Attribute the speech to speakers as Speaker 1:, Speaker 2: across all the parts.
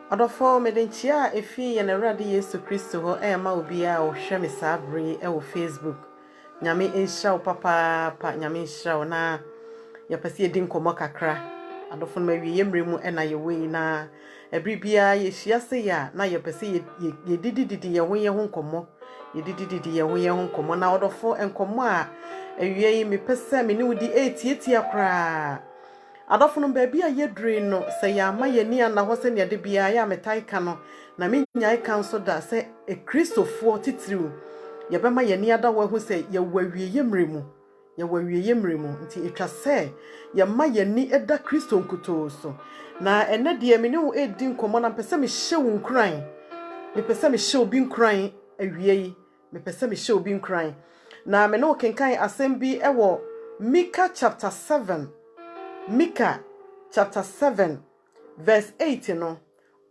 Speaker 1: Adofo medenchia efi ye na Awurade Yesu Kristo ho ma obi a ohwe me sabre e wo Facebook. Nyame enhira wo papa nyame enhira wo na ye pese ye din komo kakra. Adofo no mawie yemremu na ye wei na ebribia ye hia se ya na ye pese ye didididi ye ho komo. Ye didididi ye ho komo na adofo enkomo a awie yi me pese me ne wudi etietia kra. Adofo no baabi a yedre no se ya ma yeni ana ho se ne de bia ya metai ka no na me nyai kan so da se kristofo titiriu ye be ma yeni ada wo hu se ye wawie yemremu ye wawie yemremu nti etwa se ye ma yeni eda kristo nkuto so na ene de me ne wo edi nkomo na pese me hye wo nkran me pese me hye obi nkran awie yi me pese me hye obi nkran na me ne wo kenkan asem bi ewo Micah chapter 7 Micah chapter 7 verse 8 no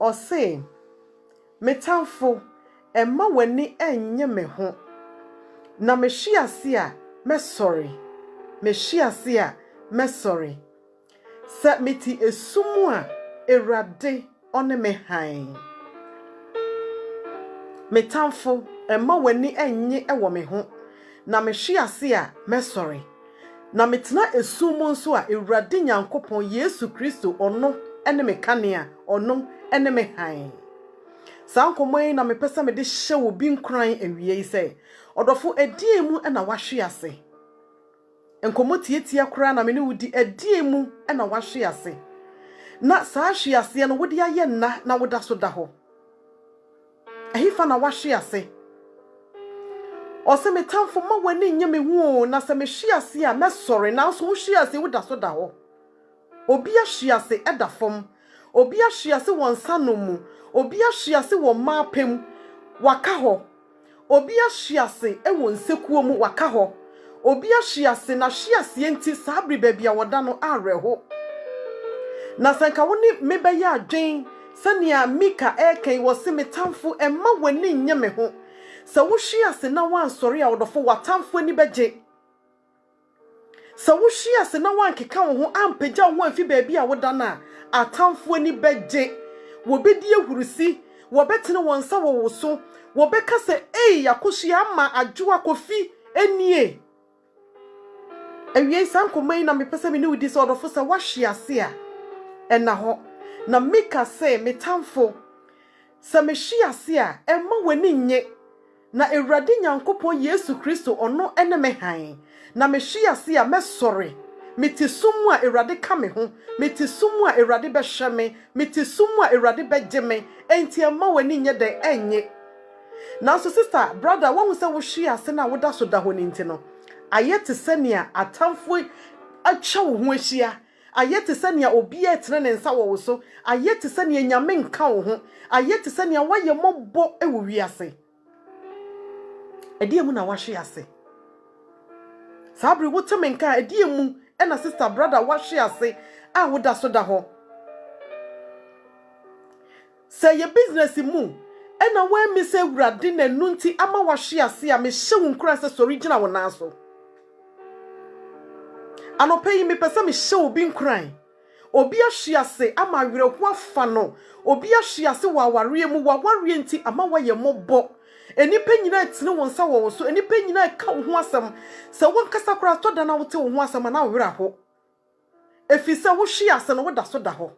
Speaker 1: or say metamfo emma wani enye me ho na me hwiase a me sorry me hwiase a me sorry se meti esumu a Ewurade one me han metamfo emma wani enye ewo me ho na me hwiase a me sorry na metena esumo nso a Ewurade Nyankopon Yesu Kristo ono ene me kanea ono ene me han sankomoi na me pesa me de hye wo bi nkran awie yi se odofo ediemu na wahwe ase enkomo tietia kra na me ne wudi ediemu na wahwe ase na saa hwe ase no wodi aye na woda so da ho ehifa na wahwe ase Ose metamfo ma wani nye me hu na se me hwiase a me sorry na so hwiase wo da so da ho obi a hwiase eda fom obi a hwiase won sanomu obi a hwiase won mapem waka ho obi a hwiase e won sekuo mu waka ho obi a hwiase na hwiase enti sabri baabi a woda no areho na sanka woni mebɛyɛ adwen sania Mika eken wo se metamfo emma wani nye me ho sa wo hwiase na wan sori a wodofo watamfo ani beje sa wo hwiase na wan keka wo ho ampagya wo afi baabi a woda na atamfo ani beje wo bedi ehurusi wo betene won sa wo so wo beka se yakohia ama adwoa kofi enie awie sankomai na mepese me ne wudi se wodofo sa wa hwiase a ena ho na Mika se metamfo sa me hwiase a emma wani nye na Ewurade Nyankopon Yesu Kristo ono ene me han na me hwiase a me sorry meti sumu a Ewurade ka me ho meti sumu a Ewurade be hwe me meti sumu a Ewurade be gye me enti emma wani nye de enye na so sister brother won se wo hwiase na woda so da ho ni nti no ayete sania atamfo atwa wo ho ahia ayete sania obi etene ne nsa wo so ayete sania nyame nka wo ho ayete sania waye mobbo e wo wiase ediemu na wahwe ase sabri wotemenka ediemu ena sister brother wahwe ase a woda so da ho say your business mu ena wa mi se Ewurade na nunti ama wahwe ase a me hye wo nkura se so original wo na so anopai me pesa me hye obi nkran obi ahwe ase ama werehua fa no obi ahwe ase wa aware mu wa aware nti ama wa ye mobbo enipa nyina etine won sa wo so enipa nyina ka wo ho asem se won kasa kora to da na wote wo ho asem na wo wera ho efise wo hwiase no woda so da ho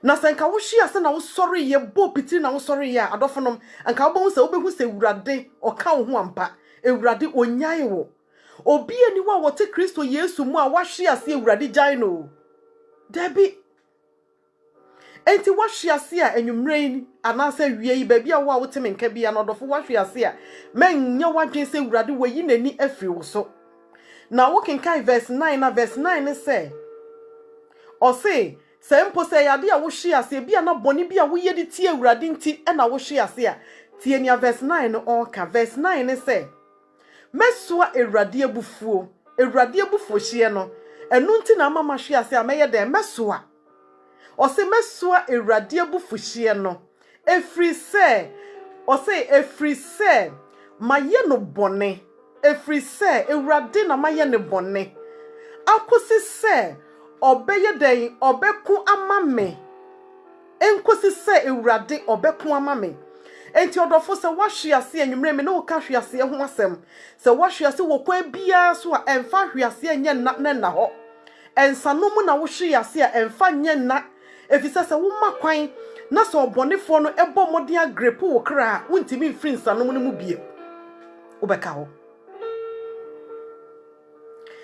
Speaker 1: na senka wo hwiase na wo sorry ye bo piti na wo sorry ye adofonom anka wo bo se wo behu se Ewurade o ka wo ho ampa Ewurade onyae wo obi ani wa wote Kristo Yesu mu a wa hwiase Ewurade gyan no debi enti wa hwiase a enwumren anase wie yi baabi a wo a wote menka bia no dofo wa hwiase a mennya wadwen se Ewurade wayi nani afiri wo so na wo kenkai verse 9 na verse 9 ne say o say se mpo se yade a wo hwiase bia na boni bia wo yedi tie Ewurade nti e na wo hwiase a tie nia verse 9 no o ka verse 9 ne say mesua Ewurade abufuo hye no enu nti na mama hwiase a meye de mesua Ose mesua Ewurade abufuhye no efri se maye no bone efri se Ewurade na maye ne bone akosi se obeye den obeku ama me enkosi se ewurade obeko ama me enti odofo se wahwe ase anwumre me no ka hwe ase ho asem se wahwe ase wo kwa bia so a emfa hwe ase enye na ho ensanom na wo hwe ase a emfa nye na efisa se wo makwan na so obonefo no ebo mode agrepo wo kra wontimi mfiri nsanom no mu bie obeka ho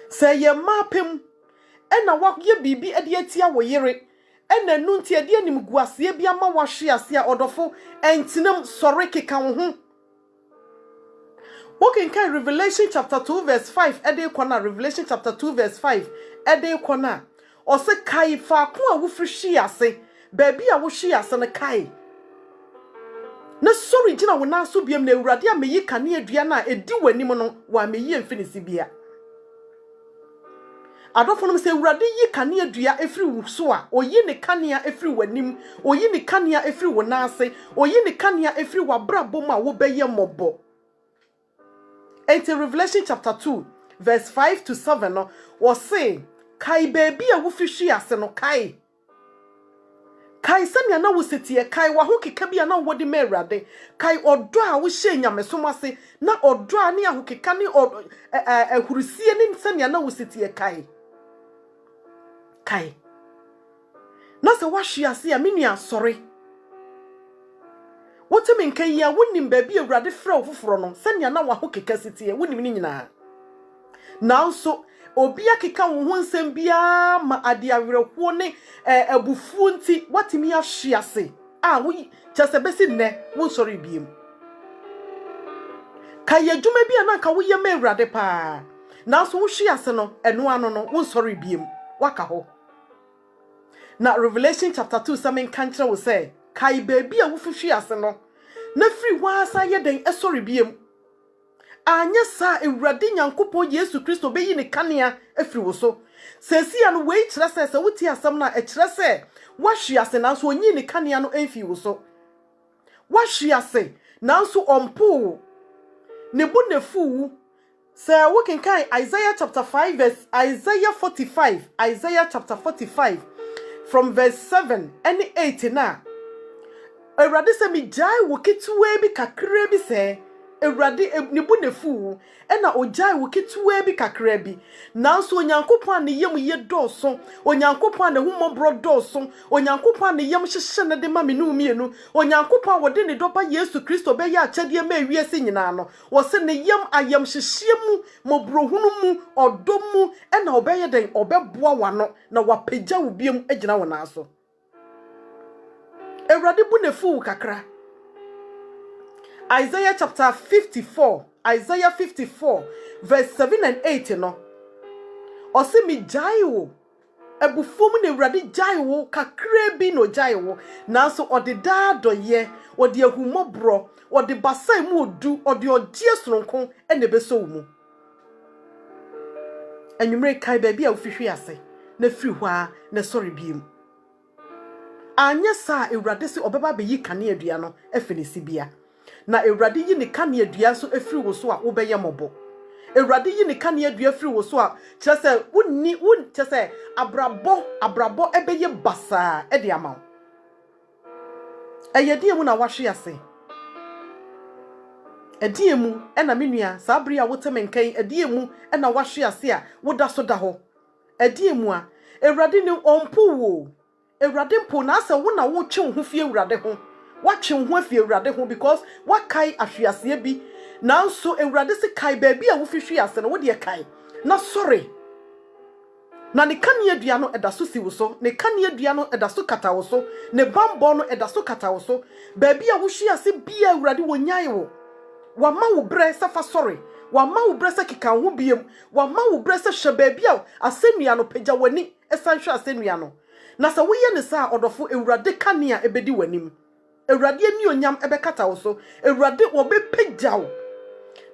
Speaker 1: se ye mapem ena wa ye bibi ede atia wo yere ena nu nti ade anim guase bia ma wahwe ase a odofo entinam sore keka wo ho walking kan Revelation chapter 2 verse 5 ede kona Revelation chapter 2 verse 5 ede kona o se kai fa ko a wo firi ase baby a wo hwe ase na kai na sori gina wo na so biem na ewurade a meyi kane adua na edi wanim no wa meyi mfinisi bia adofo no se ewurade yi kane adua efiri wo so a oyi ne kane a efiri wanim oyi ne kane a efiri wo na ase oyi ne kane a efiri wa brabo ma wo beye mobo. Enti Revelation chapter 2 verse 5 to 7 no was say kai baby a wo firi ase no kai sanya na wo setie kai wa ho keka bia na wo de merade kai odo a wo hye nyamesom ase na odo a ne aho keka ne ahurusie ne sanya na wo setie kai na se wa hwe ase a menua sori wotemi nkan ya wonim baby awurade frɛ wo foforo no sanya na wa ho keka setie wonim ni nyina now so obi akeka wo ho nsem bia ma ade awerɛkuo ne abufuo nti watimi ahwe ase a wo kyese besi nne wo sori biem ka ye dwuma bia na ka wo ye ma awurade pa na so wo hwe ase no eno ano no wo sori biem waka ho na Revelation chapter 2 samen kankyere wo say kai baby a wo hwe ase no na free wa asa ye den esori biem anya sa ewurade nyankopon Yesu Kristo beyi ne kanea afiri wo so sesia no wei kyerɛ sɛ wuti asɛm na ɛkyerɛ sɛ wahwe ase nanso onyi ne kanea no amfi wo so wahwe ase nanso ompo ne bu ne fu sɛ wo kenkan Isaiah chapter 5 verse Isaiah 45 from verse 7 and 8 na ewurade sɛ mi jai wo ketuwa bi kakra bi sɛ ewurade ne bu ne fu ena ojai wo ketuwa bi kakra bi nanso onyankopon ne yem ye dɔɔso onyankopon ne humobro dɔɔso onyankopon ne yem hyehye ne de ma me no mienu onyankopon wode ne dɔba Yesu Kristo be ya akyɛde ma ewiase nyina no wo se ne yem ayem hyehye mu mobrohunu mu ɔdɔ mu ena obɛyɛ den ɔbɛboa wano na wapagya wo biem agyina wo na so ewurade bu ne fu kakra Isaiah chapter 54 verse 7 and 8 no ose mi jaiwo ebufom ne ewurade jaiwo kakra bi no jaiwo nanso ode daado ye ode ahumobro ode basai mu odu ode ogye sononko ene beso mu anwumre kai baby a ofihwe ase na firi hwa na sori biem anya sa ewurade se obeba be yi kane adua no efinisi bia na ewurade yi ne kane adua so afiri wo so a wo beye mobo ewurade yi ne kane adua afiri wo so a kyerɛ sɛ wonni kyerɛ sɛ abrabɔ ebeye basa e de ama eyedie mu na wahwe ase edie mu e na menua saa bere a wotem nkan edie mu e na wahwe ase a woda so da ho edie mu a ewurade ne ompo wo ewurade mpo na ase wo na wo twe ho fie ewurade ho watwe ho afie ewurade ho because wakai ahwease bi nanso ewurade se kai baby a wo fihwe ase no wo de kai na sorry na ne kane adua no eda so si wo so ne kane adua no eda so kata wo so ne bambo no eda so kata wo so baby a wo hwe ase bia ewurade wo nyae wo wa ma wo bre se fa sorry wa ma wo bre se keka ho biem wa ma wo bre se hwe baby a asenua no pagya wani esan hwe asenua no na se wo ye ne sa odofo ewurade kane a ebedi wanim ewurade ni onyam ebekata wo so ewurade obepagya wo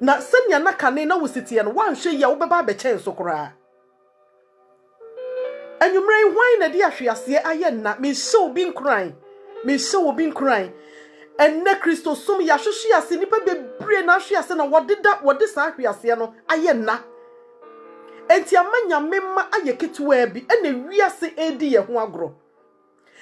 Speaker 1: na senya na kane na wo sitie no wanhwe ya wo beba bekyɛn so koraa anwumre hwan na de ahwease aye na me hye obi nkran enne Kristo som ya hwehwe ase nipa bebre na ahwease na wode sa ahwease no aye na enti amanya memma aye ketewa bi ene wiase edi ye ho agro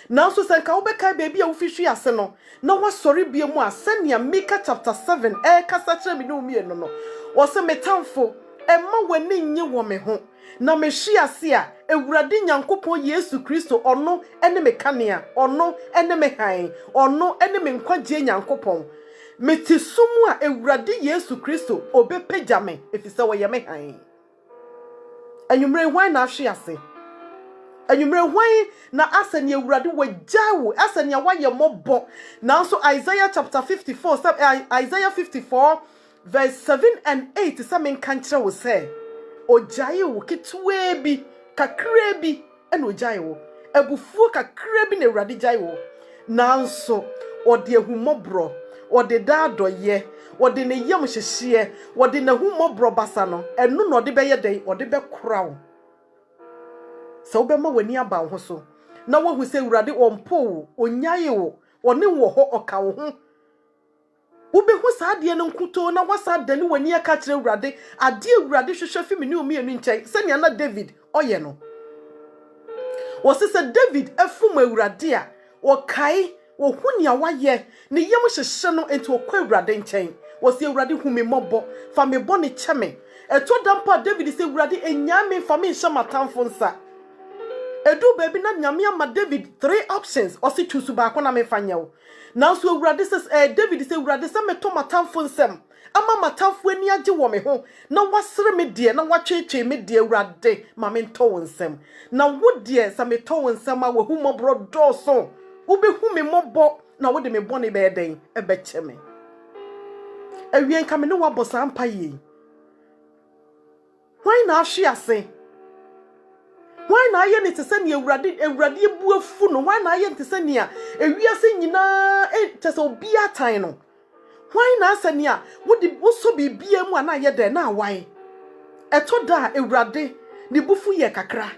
Speaker 1: Now so sanka wobeka baby a wofishi ase no na wasori bia mu a senia Mika chapter 7 kasa kire me no mienu no wo se metamfo emma wani nye wo me ho na meshi ase a Ewurade Nyankopon Yesu Kristo ono ene me kanea ono ene me han ono ene me nkwagye Nyankopon metisumu a Ewurade Yesu Kristo obepagya me efise wo ye me han anwumre hwan na ahwe ase anwumre hwan na asani Ewurade wagyawo asani waye mobbo nanso Isaiah chapter 54 Isaiah 54 verse 7 and 8 samen kankyere wo se ojaye wo ketwe bi kakra bi ena ojaye wo abufuo kakra bi na Ewurade jaye wo nanso ode ahumobro ode daadoye ode ne yam hyehye ode na humobro basa no eno no ode beye den ode be krawo se obema wani aba ho so na wahu se Ewurade ompo onyaye wo one wo ho oka wo ho wobehu saa de no nkuto na wasa dani wani aka kire Ewurade ade Ewurade hwehwe fi me ne omienu nkyai se ne na David oye no wose se David afum Ewurade a wokai wo huni awaye ne yam hyehye no enti okwa Ewurade nkyɛn wose Ewurade hu me mobɔ fa me bɔ ne kyeme eto dampa David se Ewurade enya me fa me hye matamfo nsa edu baby na nyame ama David 3 options o se choose ba ko na me fanyew nanso Ewurade says David say Ewurade say me to matamfo nsem ama matamfo ani age wo me ho na wasere me de na watwetwe me de Ewurade ma me nto nsem na wo de sa me to nsem a wo hu mobro doso wo be hu me mobbo na wo de me bone be den e be kyeme awien ka me ne wo bosa mpa yi why na ahwe ase why na aye ne tesani Ewurade ebu afu no why na aye ne tesani a ewiase nyina tese obi atan no why na asani a wodi woso bibia mu ana aye de na awai eto da Ewurade ne bufu ye kakra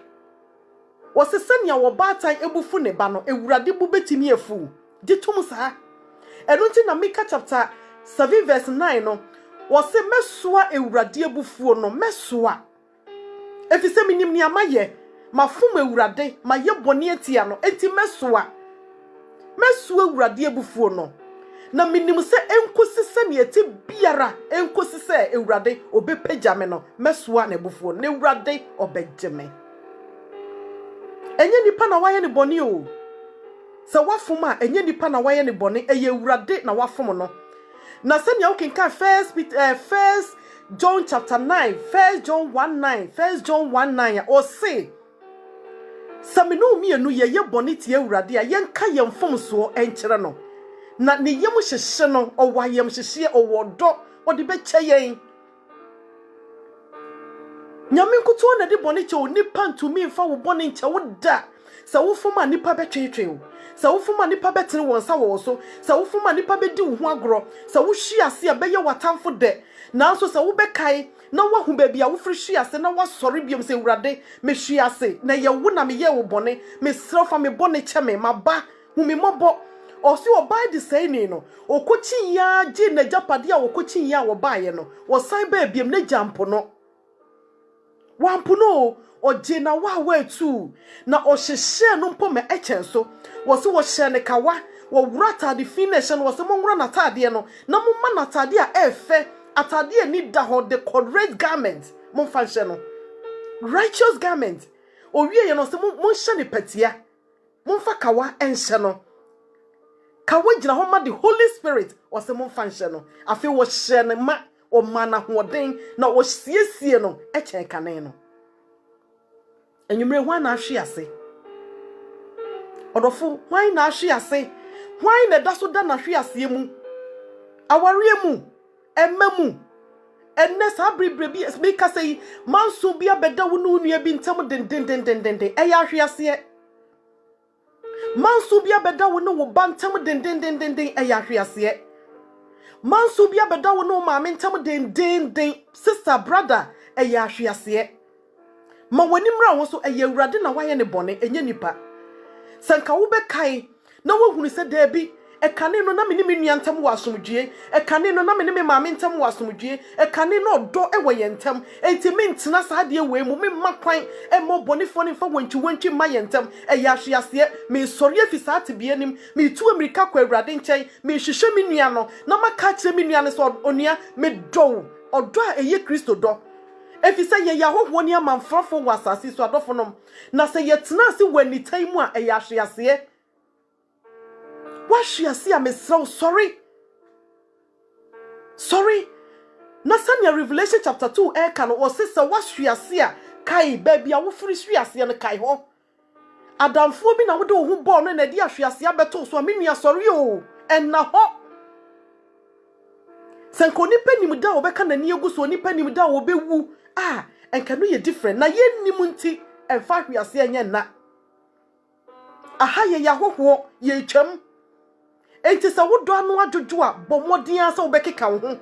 Speaker 1: wose sani a wo ba atan ebufu ne ba no Ewurade bu betimi afu gitum saa eno nti na Mika chapter 7 verse 9 no wose mesoa Ewurade ebufu no mesoa efise minim ni amaye mafum Ewurade maye bone atia no enti mesoa Ewurade ebufuo no na minim se enkosi se ne eti biara enkosi se Ewurade obepagya me no mesoa na ebufuo na Ewurade obegye me enye nipa na waye ne bone o se wafum a enye nipa na waye ne bone eye Ewurade na wafum no na se nya ukenka first John chapter 9 1 John 1:9 1 John 1:9 o say saminu mienu ye bone tie Ewurade a yenka yemfomso enkyere no na ne yem hyehye no owayem hyehye owodo odi be kyeyen nyame nkuto na de bone kye onipa ntumi mfa wo bone nkye wo da sa wo foma nipa betwetwe wo sa wo foma nipa betere won sa wo so sa wo foma nipa bedi wo ho agro sa wo hwi ase a beye watamfo de nanso sa wo bekai na wahu baby a wo firi hwi ase na wasori biom se Ewurade me hwi ase na ye wo na me ye wo bone me srofa me bone kyeme maba hu me mobo osi obai de sei ni no okochi ya ji na japade a okochi ya wo baaye no wo san ba biom na jampo no wampo no oje na wa tu na ohyehye no mpo me ekyenso wo se wo hye ne kawa wo wrata de finish no wo se mo nwra na tade no na mo ma na tade a efe atade ni da ho the correct garment mo fa hye no righteous garment owie ye no se mo hye ne patia mo fa kawa enhye no kawa gina ho ma the Holy Spirit wo se mo fa hye no afi wo hye ne ma o mana hoden na wo siesie no ekyen kanen no enwumre hwan na ahwe ase odofo hwan na ahwe ase hwan na daso da na ahwe ase mu aware mu emamu enne sa bribre bi speaker say manso bi abeda wo no nua bi ntam den eya ahwe ase manso bi abeda wo no wo bantam den eya ahwe ase manso bi abeda wo no ma mentam den sister brother eya ahwe ase ma wani mra wo so eye Ewurade na waye ne bone enye nipa sanka wo bekai na wo hunu se da bi e kane no na me ni me nua ntam wo asomdue e kane no na me ni me maame ntam wo asomdue e kane no do e wo ye ntam enti me ntena sa de we mu me makwan e mo bonifo ne fa wantwi ma ye ntam e ya hwease me sori afisa ate bia nim me tu amerika kwa awurade nkyɛn me hwehwɛ me nua no na maka kyerɛ me nua ne so onua me do odo a eye Kristo do efisa ye ya hoho ne amanfrafo wo asase so adofo nom na se ye tena ase wani tai mu a e ya hwease wahwease a mesrɛ sorry na sanya Revelation chapter 2 e ka no o se wahwease a kai baby a wo firi hwease no kai ho adamfo bi na wo de wo ho bɔ no na di ahwease abeto so me nua sorry o enna ho senko nipa nim da wo beka na ni egu so nipa nim da wo bewu enka no ye different na ye nim nti emfa hwease enye na aha ye ya hoho ye twam enti se wo do anu adwojo a bomodin asa wo bekeka wo ho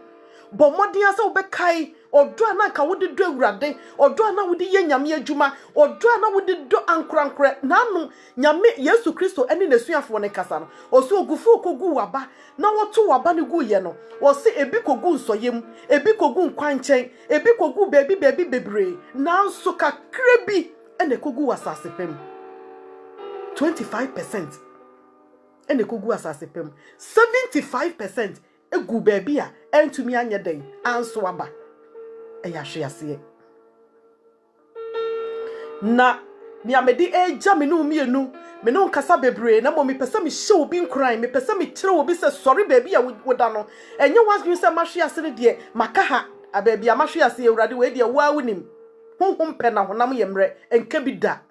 Speaker 1: bomodin asa wo bekai odo na ka wo de do awurade odo na wo de ye nyame adwuma odo na wo de do ankorankora nanu nyame Yesu Kristo ene nesuafo ne kasa no oso ogufu kogu waba na woto waba ne gu ye no wo se ebi kogu nsoyem ebi kogu nkwanchen ebi kogu bebi bebre nanso kakra bi ene kogu asase pem 25% ene kogu asase pem 75% egu bebi a entumi anye den anso aba eya hwease na ni amedi eja me no mienu me no nkasa bebre na mo me pesa me hye obi nkran me pesa me kire obi se sorry baby a woda no enye wasgin se mahwease ne de maka ha ababi a mahwease ewurade we de wa wonim honhom pe na honam ye mre enka bi da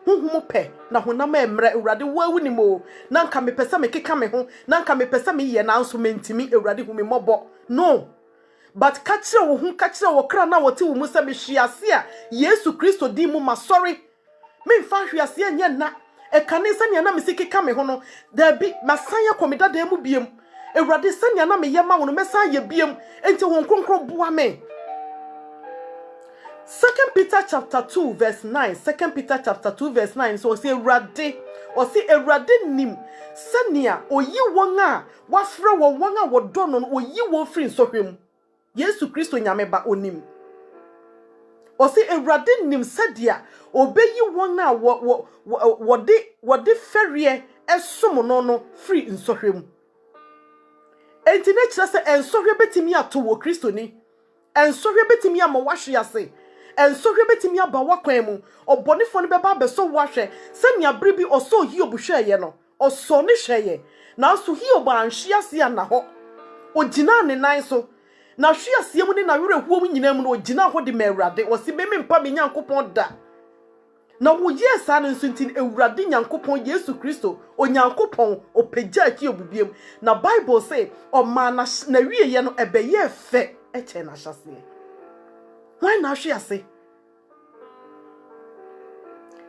Speaker 1: honhom pe na honam emre ewurade wa wonim o na nka me pesa me keka me ho na nka me pesa me ye na anso mentimi ewurade hu me mobo no but kachira wo hu kachira wo kra na wote wo musa me hwiase a Yesu Kristo di mu ma sorry me mfa hwiase anya na e kanisa nya na me sikeka me ho no da bi masanya komida da mu biem ewurade sanya na me ye ma wo no mesa ye biem enti wo nkronkro boa me 2 Peter chapter 2 verse 9 2 Peter chapter 2 verse 9 so say ewurade nim sania oyi won a wafre won a wodo no oyi won free nsohwem Yesu Kristo nyame ba onim ewurade nim sadia obeyi won a wode ferie esom no free nsohwem enti na kire se ensohwe betimi ato wo Kristo ni ensohwe betimi ama wahwease ensohwe betimi aba wakwan mu obonefo ne beba beso wahwe sania bribi oso hiob hweye no oso ne hweye na so hiob anhwease ana ho ogina ne nan so na hwease mu ne na werehwo mu nyina mu no ogina ho de mawurade osi be mempa me nyankopon da na wo yesa ne nso ntin ewurade nyankopon Yesu Kristo onyankopon opagya hiob biem na Bible say o ma na wieye no ebeye fe eche na hyase why na hwease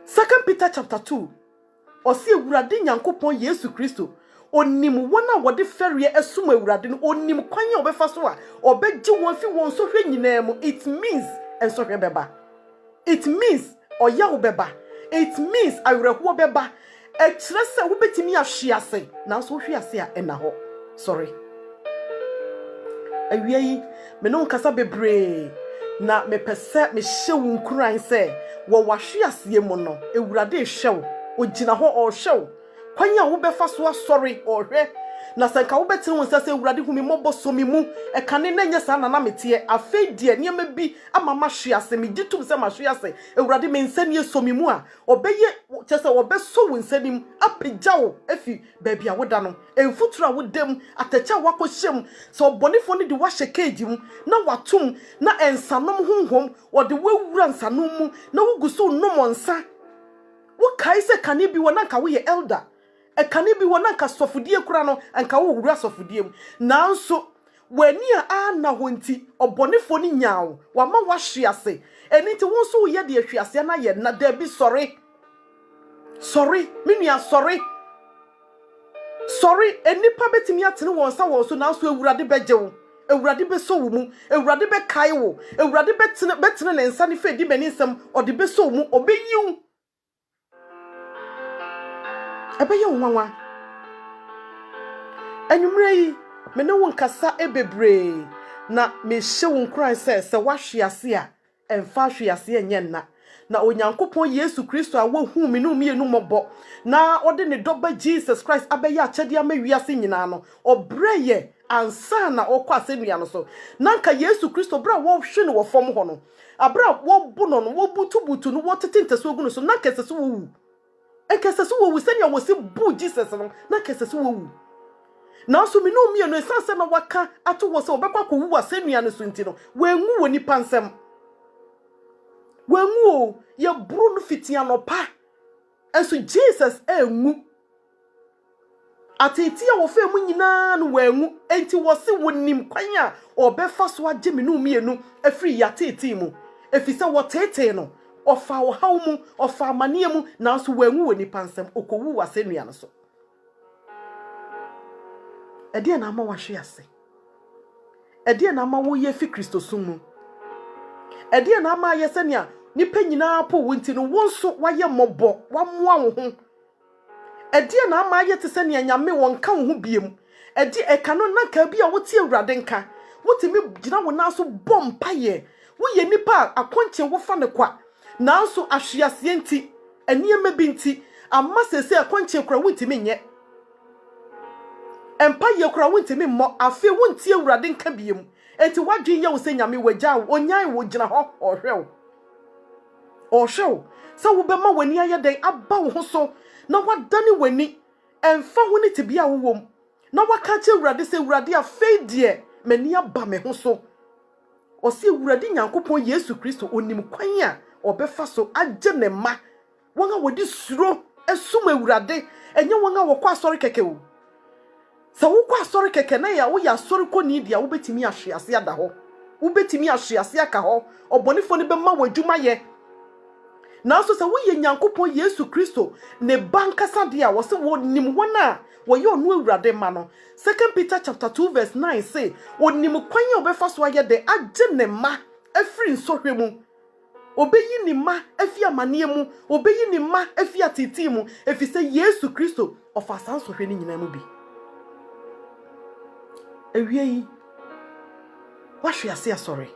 Speaker 1: 2 Peter chapter 2 osi ewurade nyankopon Yesu Kristo onim wona wode ferie esum ewurade no onim kwanya obefa so a obegye won fi won so hwe nyina mu it means enso hwe beba it means oya obeba it means awerehwo beba e kire se wo betimi ahwease na so hwease a ena ho sorry awiei me no nkasa bebre na me pese me hye wo nkuran se wo wahwease mu no ewurade hwew ogina ho o hwew kwanya wo befa so sorry o hwe na sanka wo betene won sase ewurade hu me mobo so me mu e kane na nya sa na mete afa die niam bi ama ma hwease me gitum se ma hwease ewurade me nsani so me mu a obeye chese obeso wo nsanim apagya wo afi baabi a woda no emfutura wo dem atacha wakohyem so obonefo ne de wa hyekeji mu na watum na ensanom honhom wode wawura nsanom mu na wuguso nom nsa wo kai se kane bi wona nka wo ye elder e kane bi wona nka sofudie kura no nka wo wura sofudie mu nanso wani a na honti obonefo ni nyaawo wa ma wa hwease eni ti won so wo ye de hwease na ye na da bi sorry minua sorry enipa betimi atene won sa won so nanso ewurade bejewo ewurade beso wo mu ewurade be kai wo ewurade betene ne nsa ne fedi bani nsam ode beso wo mu obeyiw Ebeye nwanwa. Enwumre yi me ne won kasa ebebre na me hye won kran se wahwe ase a emfa hwe ase enye na onyankopon Yesu Kristo a wohu me no mienu mobo na ode ne doba Jesus Christ abeye achede ama wiase nyina no obreye ansa na okwa asennua no so nanka Yesu Kristo bra wo hwe ne wo fom ho no abra wo bu no wo butu no wo tetente so ogu no so na kesese wo wu ekesese wo wu senia wo se bu Jesus no na kesese wo wu na so me no mienu esanse na waka ato wo se obekwa ko wu asennua no so nti no wengu woni pansem wengu ye buru no fitia no pa enso Jesus engu ateti a wo fe mu nyina no wengu enti wo se wonim kwan a obefa so agye me no mienu afiri ya teti mu efise wo tete no ofa wo haw mu ofa amane mu na so wengu woni pansem okowu wasennua no so ede na ama wahwe ase ede na ama wo ye fi Kristo sumu ede na ama yesenia nipa nyina po wonti no wonso waye mobo wamoa wo ho ede na ama ye tesenia nyame wonka wo ho biem ede eka no nanka bia wote awurade nka wotimi gina wo naso bompaye woye nipa akonche wo fa ne kwa nanso ahwease nti eniema bi nti amma sese akonche kura wotimi nye empaye kura wotimi mo afi wonti awurade nka biem enti wadwen ye wo se nyame wagya wo onyan wo gina ho ohwew so wo bema wani ayeden aba wo ho so na wadane wani emfa ho ne tibia wo wom na waka che awurade se awurade afeidie mani aba me ho so o se awurade nyankopon Yesu Kristo onim kwan a obefa so agye ne ma won a wodi suro esum awurade enye won a wokọ asori keke wo se wo kọ asori keke na ya wo ya asori ko ni dia wo betimi ahwe ase ada ho wo betimi ahwe ase aka ho obonifo ne bema wadwuma ye na so se wo ye nyankopon Yesu Kristo ne bankasa dia wo se wo nim wona wo ye onu awurade ma no 2 Peter chapter 2 verse 9 say onim kwan ye obefa so aye de agye ne ma afiri nsohwe mu obeyi ni ma afi amane mu obeyi ni ma afi atiti mu efi se Yesu Kristo ofa san sohwe ni nyina mu bi ewie yi wahwe ase asori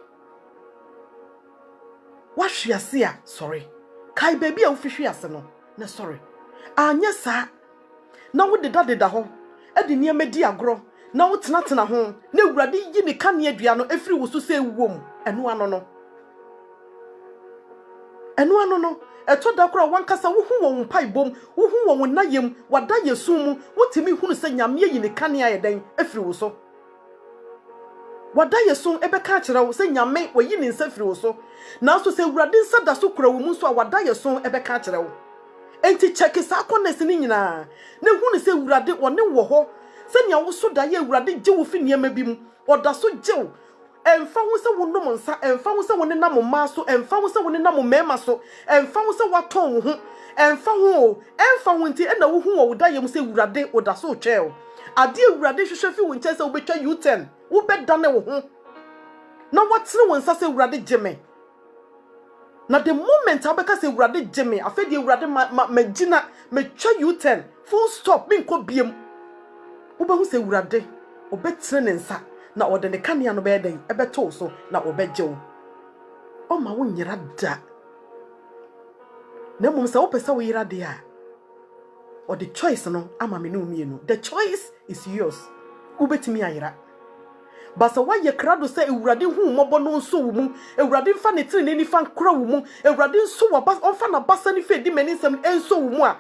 Speaker 1: wahwe ase a sorry kai baby a ofihwe ase no na sorry anya sa na wo deda ho edi niam di agro na wo tena ho na awurade yi ne kane adua no afiri wo so se ewom eno ano no eto da kora wankasa wo hu won pai bom wo hu won nayem wada yesum mu wotimi hunu se nyame yi ne kane ayeden afiri wo so wada yesum ebeka kire wo se nyame wayi ne nsa firi wo so na so se awurade nsa da so kora wo mu so wada yesum ebeka kire wo enti check sa konnes ni nyina na hunu se awurade one wo ho se nya wo so da ye awurade gye wo fi niam bi mu oda so gye wo emfa ho se wo nom nsa emfa ho se wo ne na mo ma so emfa ho se wo ne na mo mema so emfa ho se waton wo ho emfa ho nti na wo hu wo da yem se awurade oda so twel ade awurade hwehwe fi wo nche se wo betwa U10 wo bedane wo ho na watere wo nsa se awurade gyeme na the moment abeka se awurade gyeme afedi awurade magina metwa U10 full stop me nko biem wo be hu se awurade obetere ne nsa na ode ne kanea no be den ebeto so na obegyew o ma wo nyira da na mum se wo pesa wo yira de a or the choice no ama me no mienu the choice is yours ubetimi ayira basa wa ye krado se ewurade hu mobo no nso wo mu ewurade mfa ne tiri ne nifa nkora wo mu ewurade nso wa bas onfa na basa ne fe di menisem enso wo mu a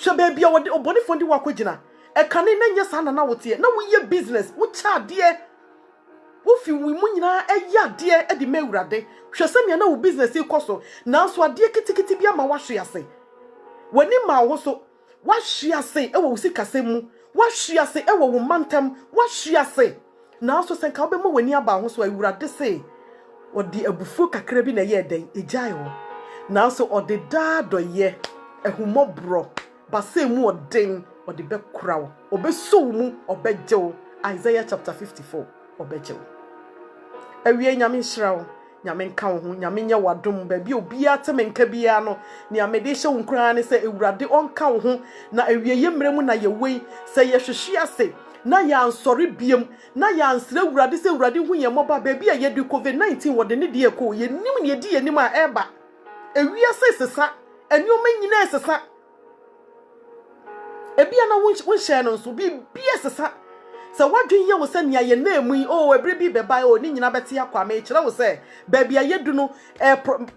Speaker 1: hwe ba bia wo de obonifo ndi wakogina e kane na nya sa na wote na wo ye business wo cha de wo fi wo mu nyina eya de e di me ewurade hwe semia na wo business ikoso na so ade kitikiti bia ma wa hwe ase wani ma wo so wa hwe ase e wo sikase mu wa hwe ase e wo mantam wa hwe ase na so senka obe mo wani aba ho so awurade se odi abufu kakra bi na ye den ejai ho na so odi daado ye ehumobro base mu odin odi be kurawo obeso mu obegyew Isaiah chapter 54 obegyew awie nyame hirawo nyame nka wo ho nyame nye wadom ba bi obia teme nka bia no ne amede hye wo nkran ne se ewurade onka wo ho na awieye mremu na yewei se yehwehwe ase na ya ansori biem na ya ansre ewurade se ewurade hu ye moba ba bia ye du covid-19 wode ne de ko ye nim ne di ye nim a eba ewia se sesa enioma nyina sesa ebia na wo hye no nso bi bia sesa se wadwen ye wo se ne ye na emu o ebre bi beba o ni nyina beti akwa ma kire wo se ba bia ye du no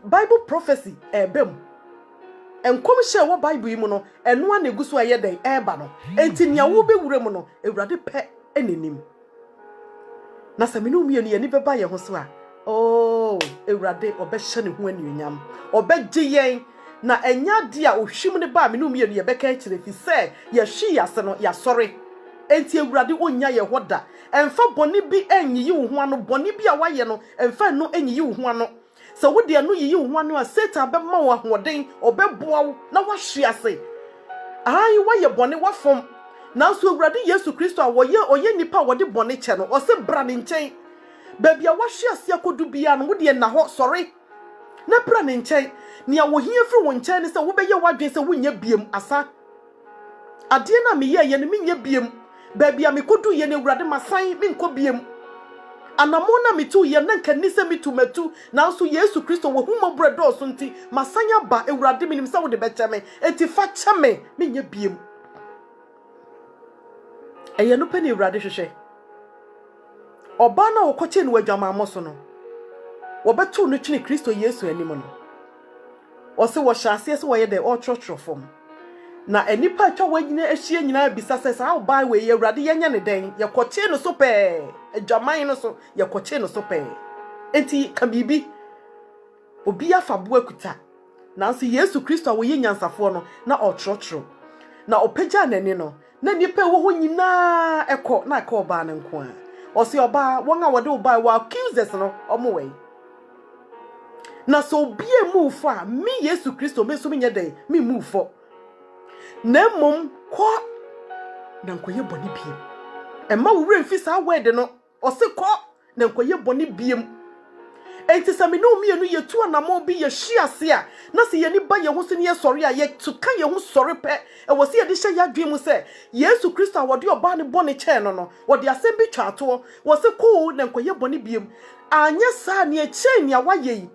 Speaker 1: Bible prophecy bem enkom hye wo Bible yi mu no eno na eguso aye den eba no enti nia wo be wure mu no ewurade pe enenim na se menu mienu ye ni beba ye ho so a oh ewurade obehye ne ho anuonyam obegye yen na enya de a ohwim ne ba menu mienu ye beka kire fi se ye hwi yase no ya sori enti ewurade onya ye hoda emfa boni bi enyi wo ho ano boni bi a waye no emfa no enyi wo ho ano se wo de no yi wo ano a Satan be ma wo hoden obeboa wo na wahwe ase ai waye boni wafom na so ewurade Yesu Kristo a oye nipa wode boni che no o se bra ne nchen ba bia wahwe ase akodu bia no wo de na ho sorry na bra ne nchen ne a wo hie firi wo nchen ne se wo be ye wadwen se wo nya biem asa ade na me ye ne me nya biem ba bia me kodu ye ne ewurade masan me nko biem anamona mitu ye na kanise mitu metu na so Yesu Kristo wo huma bredo so nti masanya ba ewurade minim sa wo de bechame enti fa chame menye biem eye no pani ewurade hwehwe oba na wo koche ne wadwama mo so no wo betu no twene Kristo Yesu anim no o se wo hyase se wo ye de o trotro na enipa twa wanyina ehie nyina bisa se sa oba we ye ewurade yenya ne den ye koche no so pe adwaman no so ye koche no so pe enti ka bibi obi afabo akuta na nso Yesu Kristo a wo ye nyansafo no na otrotro na opagya nani no na nipa wo ho nyina ekọ na ka oba ne nko a o se oba won a wode oba wa accusers no omo na so obi move a me Yesu Kristo me so me nye den me move for na mom ko na nkoye boni biem emma wure mfi sa word no o se ko na nkoye boni biem enti sa me no mienu yetu anamo bi ye hyiase a na se ye ni ba ye ho se ne ye sori a ye tuka ye ho sori pe e wo se ye de hye ya dwem se Yesu Kristo a wode oba ne boni che no wode asem bi twa to wo se ko na nkoye boni biem anya sa ne eche ne awaye yi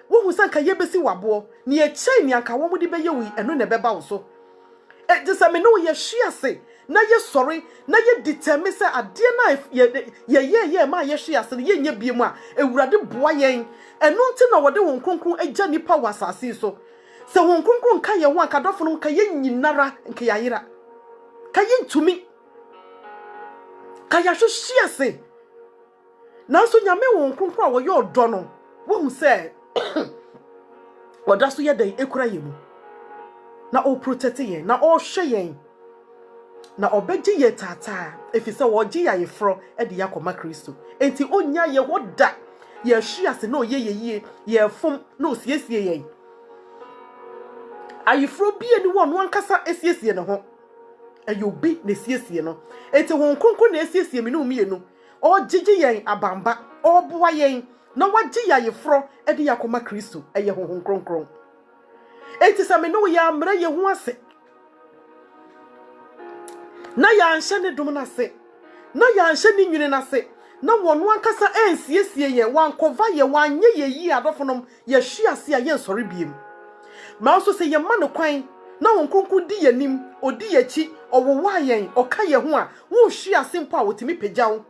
Speaker 1: wo hu san ka ye besi wabo ne eche ne anka wo mu de be ye wi eno ne beba wo so just me no ye hyiase na ye sorry na ye determine say ade na ye ma ye hyiase ye nya biem a ewurade boa yen eno nti na wode won kronkron agya nipa wasase so se won kronkron ka ye ho akadofo no ka ye nyinara nke yayira ka ye ntumi ka ya hyiase na so nyame won kronkron a wo ye odo no wo hu say wodaso ye den ekura ye mu na o protect yen na o hwe yen na obegye ye tata efise wo gye ya yefro e de yakoma Kristo enti onya ye hoda ye hwiase na oyeyeye ye fom na osiesie yen ayefro bi eni wo no ankasa esiesie ne ho ayobi na esiesie no enti won konko na esiesie mi no mienu o gye yen abamba o boa yen na wagye ya yefro e de yakoma Kristo eye honhon kronkron enti sa me no ya amra ye ho ase na ya anhye ne dum na se na ya anhye ne nwune na se na wono ankasa ensiesie ye wankova ye wanye ye yi adofonom ye hwiase a ye nsori biem ma so se ye ma no kwan na won konku di yanim odi yachi owowa yen oka ye ho a wo hwiase mpo a wotimi pagyawo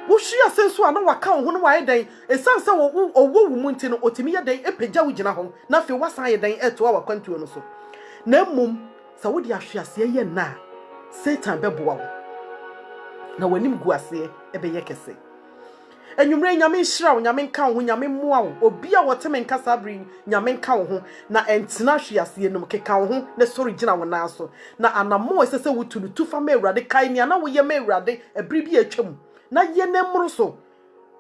Speaker 1: wo hwiase so a na waka wo ho no waye dan esanse wo owo mu nti no otimi ye dan epagyawo gina ho na fe wasan ye dan eto a wakwantuo no so na mum sa wo di ahwiase ye na Satan beboa wo na wanim guase ebe ye kese enwumre nyame nhira wo nyame nka wo nyame mmoa wo obi a woteme nkasa bri nyame nka wo ho na entena hwiase num keka wo ho na sori gina wo na so na anamo esese wutunu tufa ma Ewurade kai ne na wo ye ma Ewurade ebri bi atwam na ye ne mmoro so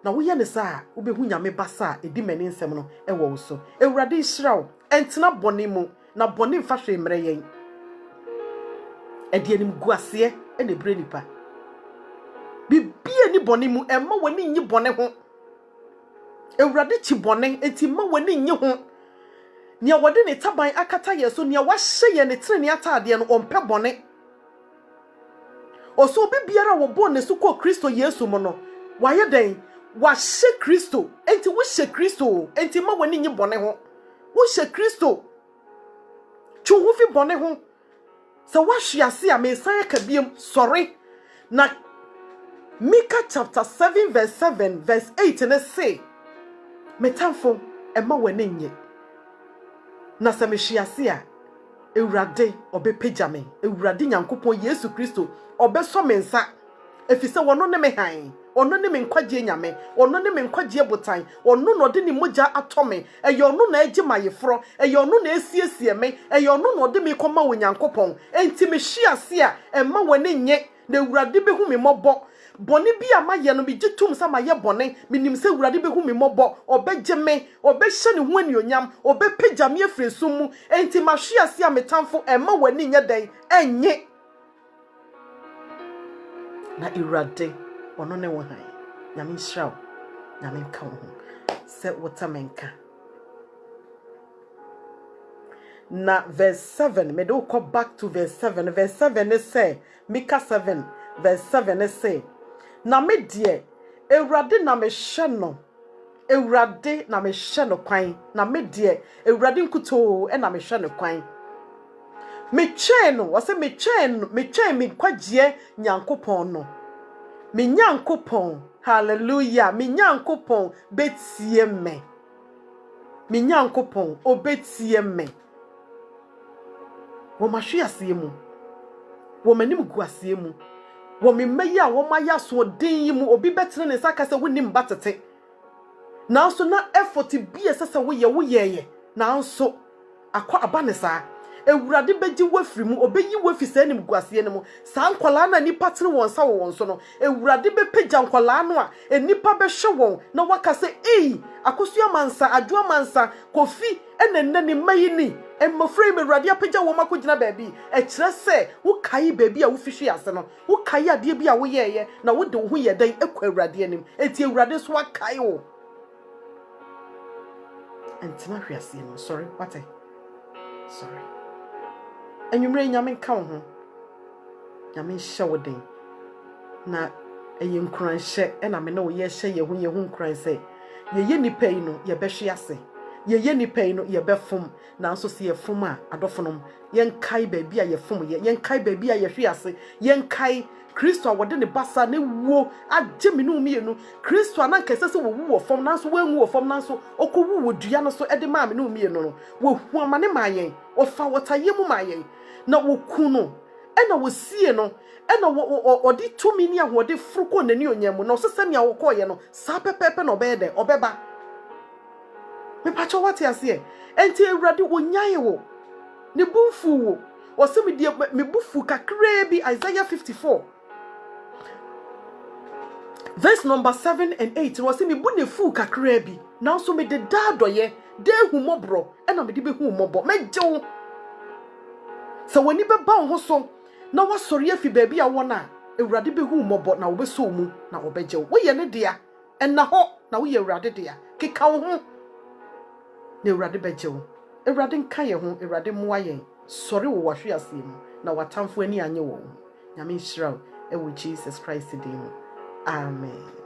Speaker 1: na wo ye ne sa wo be hu nyame basa edi mani nsem no ewo wo so Ewurade nhira wo entena bone mu na bone mfa hwe mre yen edi anim guase e ne bre nipa bibie ni bone mu emma wani nyi bone ho Ewurade chi bone enti ma wani nye ho. Nia wode ne taban akata ye so nia wahye ye ne trene atade no ompe bone. Oso obi biara wo bo ne so ko Kristo Yesu mo no. Waye den wahye Kristo enti wo hye Kristo enti ma wani nye bone ho. Wo hye Kristo. Chu wo fi bone ho. So wahye ase a me san akabiem sorry. Na Micah chapter 7 verse 7 verse 8 and say metamfo ema wani nye. Na se me hye ase a Ewurade obepagya me. Ewurade Nyankopon Yesu Kristo obeso me nsa. Efise wono ne me han. Ono ne me nkwagye nyame. Ono ne me nkwagye botan. Ono no de ne mogya atome. Eye ono na agye mayefro. Eye ono na esiesie me. Eye ono no de me koma wo Nyankopon. Enti me hye ase a emma wani nye. Na Ewurade behu me mobo. Boni bi amaye no bi gitum sa maye bone minim se Ewurade behu me mobo obegye me obehye ne ho anionyam obepagya me afresum mu enti mahwe ase a metamfo emma wani nye den enye na Ewurade ono ne wo han nyame nhyiraw nyame nka wo ho se wotamenka na verse 7 me do go back to verse 7 is say Micah 7 verse 7 is say na me de Ewurade na me hye no Ewurade na me hye no kwan na me de Ewurade nkuto e na me hye no kwan me twen no wose me twen me kwagye Nyankopon no me Nyankopon hallelujah me Nyankopon betie me Nyankopon obetie me wo mahwe ase mu wo manim gu ase mu wo me mayi a wo maya so den yi mu obi betre ne saka se wonim batete na so na effort bi esese wo ye na so akwa abane saa Ewurade beji wafiri mu obeyi wafi sa nim gu ase ne mu saa nkwala na nipa tere won sa won so no Ewurade bepagya nkwala no a enipa be hwe won na waka se akosu amansa adwo amansa kofi enenne ni mayi ni emmofrey me Ewurade apagya wo makogina baabi e kire se wo kai baabi a wo fihwe ase no wo kai ade bi a wo yeye na wo de wo ho ye dan ekwa Ewurade anim enti Ewurade so akai wo entima hwe ase no sorry Enyumre nyame nka wo ho nyame hye wo den na eye nkuranhye e na me na wo ye hye ye ho nkuranse ye nipa yi no ye behwe ase ye nipa yi no ye befom na nso se ye fom a adofonom ye nkai baabi a ye fom ye nkai baabi a ye hwe ase ye nkai Kristo a wode ne basa ne wuo agye me no mienu Kristo anankese se wo wo fom nanso wanwu wo fom nanso okowu wo dua no so e de ma me no mienu no wo hu amane mayen ofa wotaye mu mayen na wo ku no e na wo sie no e na wo odi tumi ni ahode fruko nani onyam no so se ne awokoye no sa pepepe no be de obeba me pacho wate ase enti Ewurade wo nyaye wo ne bufu wo o se me bufu kakra bi Isaiah 54 verse number 7 and 8 was me bu ne fu kakra bi now so me de dadoye de hu mobro e na me de be hu mobo mejew so woni be ba ho so na wasori afi baabi a wona Ewurade be hu mobo na wo be so mu na wo bejew wo ye ne dia enna ho na wo ye Ewurade dia keka wo ho na Ewurade bejew Ewurade nka ye ho Ewurade moa ye sori wo wahwe ase mu na watamfo ani anye wo nyame nhyiraw e wo Jesus Christ dim amen.